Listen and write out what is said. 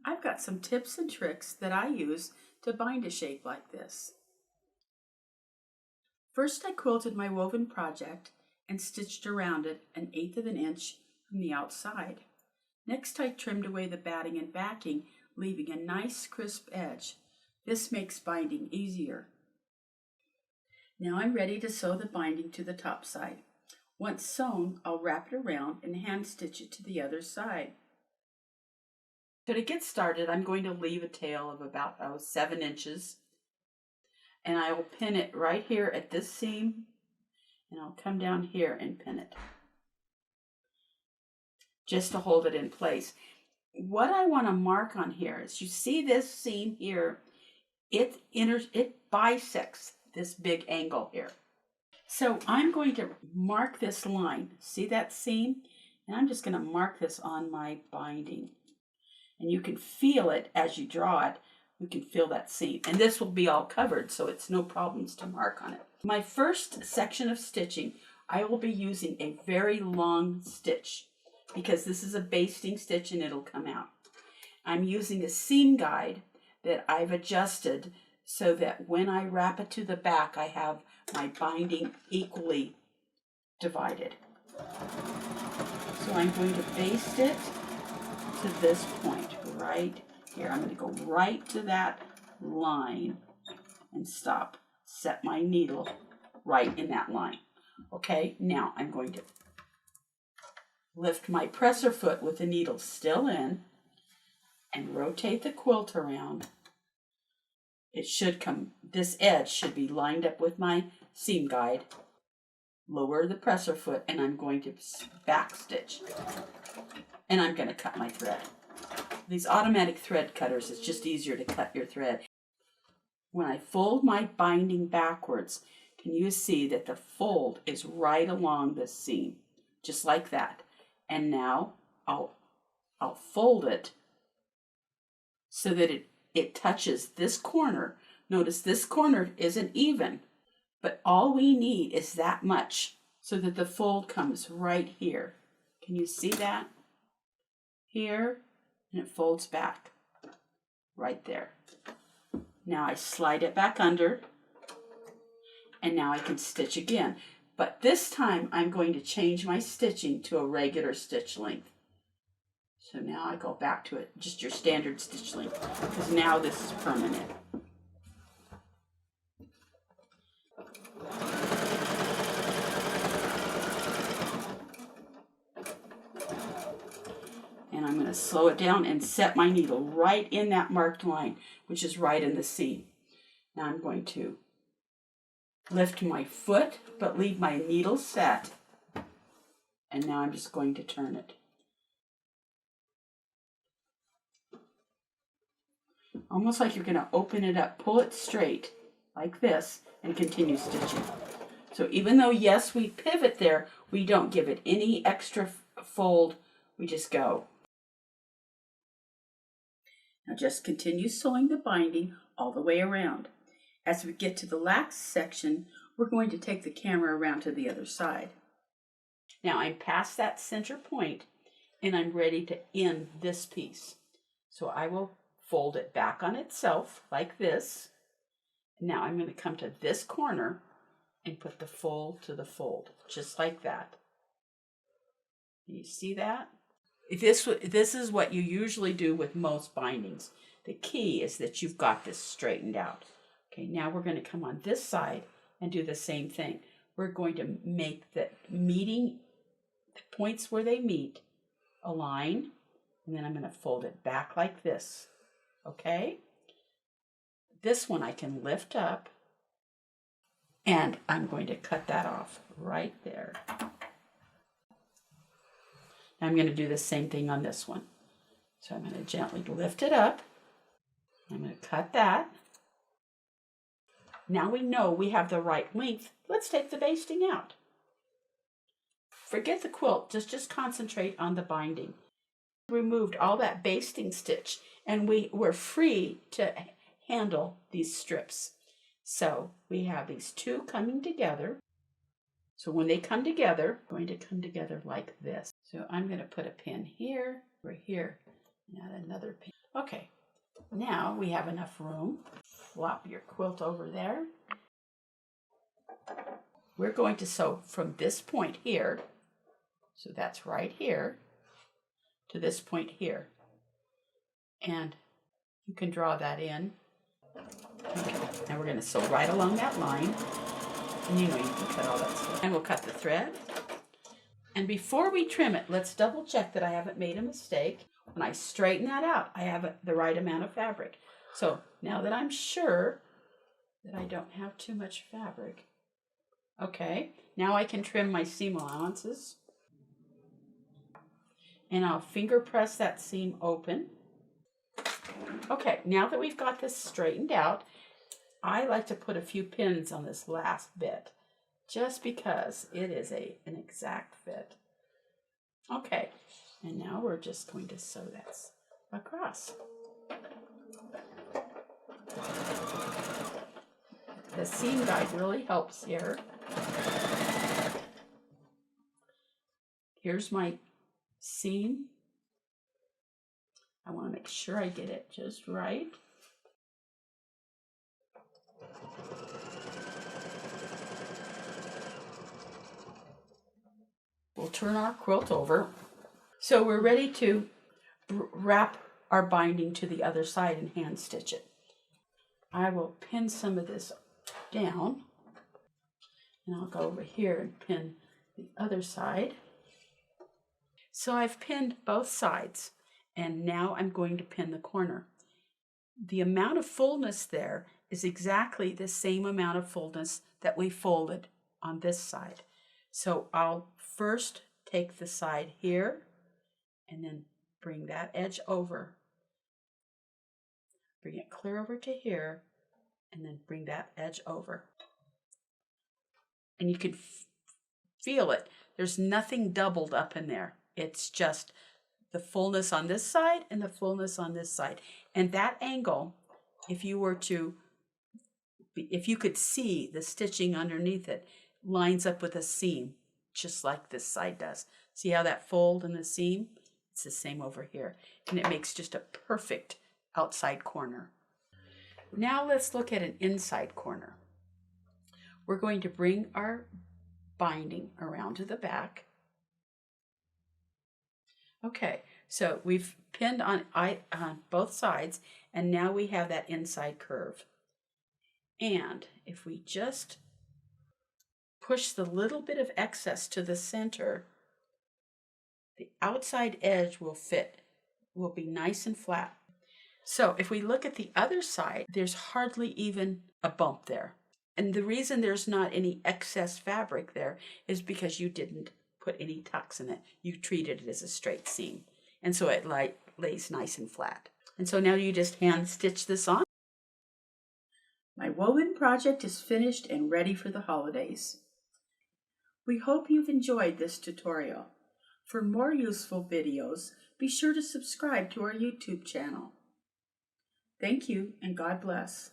I've got some tips and tricks that I use to bind a shape like this. First, I quilted my woven project and stitched around it 1/8 of an inch from the outside. Next, I trimmed away the batting and backing, leaving a nice crisp edge. This makes binding easier. Now I'm ready to sew the binding to the top side. Once sewn, I'll wrap it around and hand stitch it to the other side. So to get started, I'm going to leave a tail of about 7 inches, and I will pin it right here at this seam, and I'll come down here and pin it just to hold it in place. What I want to mark on here is, you see this seam here, it bisects this big angle here. So I'm going to mark this line. See that seam? And I'm just going to mark this on my binding. And you can feel it as you draw it. You can feel that seam. And this will be all covered, so it's no problems to mark on it. My first section of stitching, I will be using a very long stitch because this is a basting stitch and it'll come out. I'm using a seam guide that I've adjusted so that when I wrap it to the back, I have my binding equally divided. So I'm going to baste it to this point right here. I'm going to go right to that line and stop. Set my needle right in that line. Okay, now I'm going to lift my presser foot with the needle still in and rotate the quilt around. It should come, this edge should be lined up with my seam guide. Lower the presser foot and I'm going to back stitch. And I'm going to cut my thread. These automatic thread cutters, it's just easier to cut your thread. When I fold my binding backwards, can you see that the fold is right along the seam? Just like that. And now I'll fold it so that it touches this corner. Notice this corner isn't even, but all we need is that much so that the fold comes right here. Can you see that? Here, and it folds back right there. Now I slide it back under, and now I can stitch again. But this time I'm going to change my stitching to a regular stitch length. So now I go back to it, just your standard stitch length, because now this is permanent. And I'm going to slow it down and set my needle right in that marked line, which is right in the seam. Now I'm going to lift my foot, but leave my needle set. And now I'm just going to turn it. Almost like you're going to open it up, pull it straight like this, and continue stitching. So even though, yes, we pivot there, we don't give it any extra fold. We just go. Now just continue sewing the binding all the way around. As we get to the last section, we're going to take the camera around to the other side. Now I'm past that center point and I'm ready to end this piece. So I will fold it back on itself like this. Now I'm going to come to this corner and put the fold to the fold, just like that. You see that? This is what you usually do with most bindings. The key is that you've got this straightened out. Okay, now we're going to come on this side and do the same thing. We're going to make the points where they meet a line, and then I'm going to fold it back like this. Okay? This one I can lift up, and I'm going to cut that off right there. I'm going to do the same thing on this one. So I'm going to gently lift it up. I'm going to cut that. Now we know we have the right length. Let's take the basting out. Forget the quilt, just concentrate on the binding. Removed all that basting stitch and we were free to handle these strips. So we have these two coming together. So when they come together, going to come together like this. So I'm going to put a pin here, right here, Add another pin. Okay, now we have enough room. Flop your quilt over there. We're going to sew from this point here, so that's right here, to this point here. And you can draw that in. Okay, now we're going to sew right along that line. And you know you can cut all that stuff. And we'll cut the thread. And before we trim it, let's double check that I haven't made a mistake. When I straighten that out, I have the right amount of fabric. So now that I'm sure that I don't have too much fabric, okay, now I can trim my seam allowances. And I'll finger press that seam open. Okay, now that we've got this straightened out, I like to put a few pins on this last bit, just because it is an exact fit. Okay, and now we're just going to sew that across. The seam guide really helps here. Here's my seam. I want to make sure I get it just right. We'll turn our quilt over. So we're ready to wrap our binding to the other side and hand stitch it. I will pin some of this down, and I'll go over here and pin the other side. So I've pinned both sides, and now I'm going to pin the corner. The amount of fullness there is exactly the same amount of fullness that we folded on this side. So I'll first take the side here and then bring that edge over. Bring it clear over to here and then bring that edge over. And you can feel it. There's nothing doubled up in there. It's just the fullness on this side and the fullness on this side. And that angle, if you could see the stitching underneath it, lines up with a seam, just like this side does. See how that fold in the seam? It's the same over here. And it makes just a perfect outside corner. Now let's look at an inside corner. We're going to bring our binding around to the back. Okay, so we've pinned on both sides, and now we have that inside curve. And if we just push the little bit of excess to the center, the outside edge will fit, will be nice and flat. So if we look at the other side, there's hardly even a bump there. And the reason there's not any excess fabric there is because you didn't put any tucks in it. You treated it as a straight seam. And so it lays nice and flat. And so now you just hand stitch this on. My woven project is finished and ready for the holidays. We hope you've enjoyed this tutorial. For more useful videos, be sure to subscribe to our YouTube channel. Thank you and God bless.